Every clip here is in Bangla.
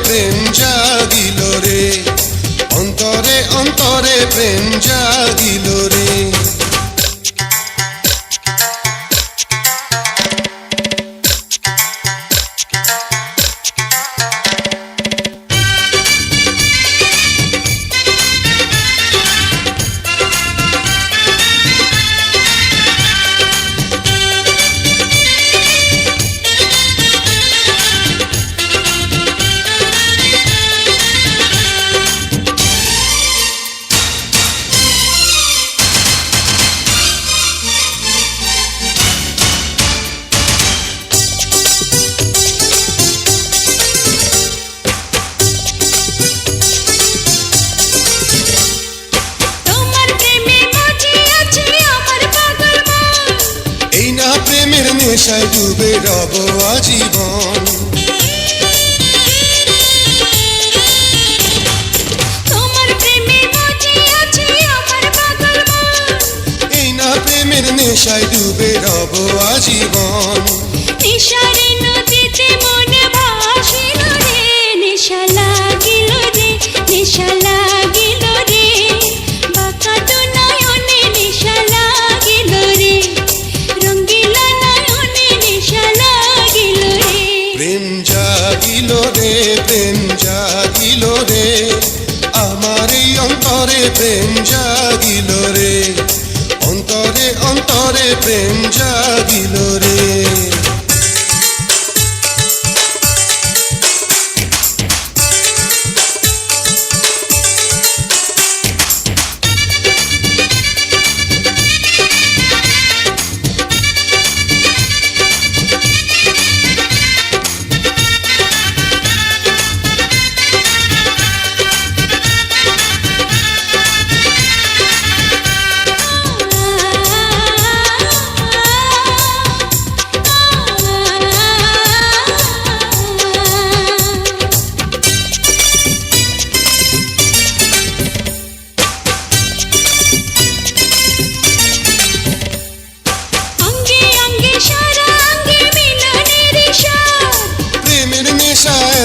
প্রেম জাগিল রে, অন্তরে অন্তরে প্রেম জাগিল রে। প্রেমের নেশায় ডুবে রব আজীবন, তোমার প্রেমে মজে আছে আমার পাগল মন। এই না প্রেমের নেশায় ডুবে রব আজীবন। নেশারে নদীতে মন ভাসিল রে, নেশা লাগিল রে, নেশা লাগিল রে, বাঁকা তো নয়নে নেশা লাগিল রে, রঙ্গিলা নয়নে নেশা লাগিল রে। প্রেম জাগিল রে, প্রেম জাগিল রে, আমার এই অন্তরে প্রেম জাগিল রে, অন্তরে অন্তরে প্রেম জাগিল রে।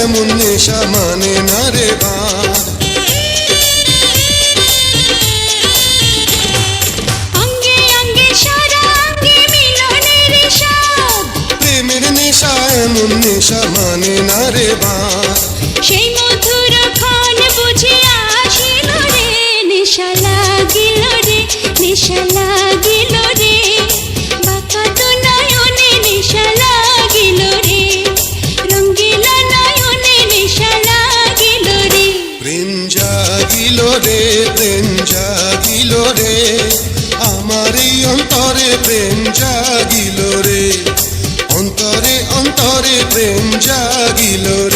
এমন নেশা মানে না রে বাঁধ, অঙ্গে অঙ্গে সারা অঙ্গে মিলনের স্বাদ, প্রেমের নেশা এমন নেশা মানে না রে বাঁধ। সেই মধুর ক্ষণ বুঝে আসিল রে, নেশা লাগিল রে, নেশা লাগিল রে, বাঁকা তো নয়নে নেশা লাগিল রে, রঙ্গিলা নয়নে নেশা লাগিল রে। প্রেম জাগিল রে, প্রেম জাগিল রে, আমার এই অন্তরে প্রেম জাগিল রে, অন্তরে অন্তরে প্রেম জাগিল রে।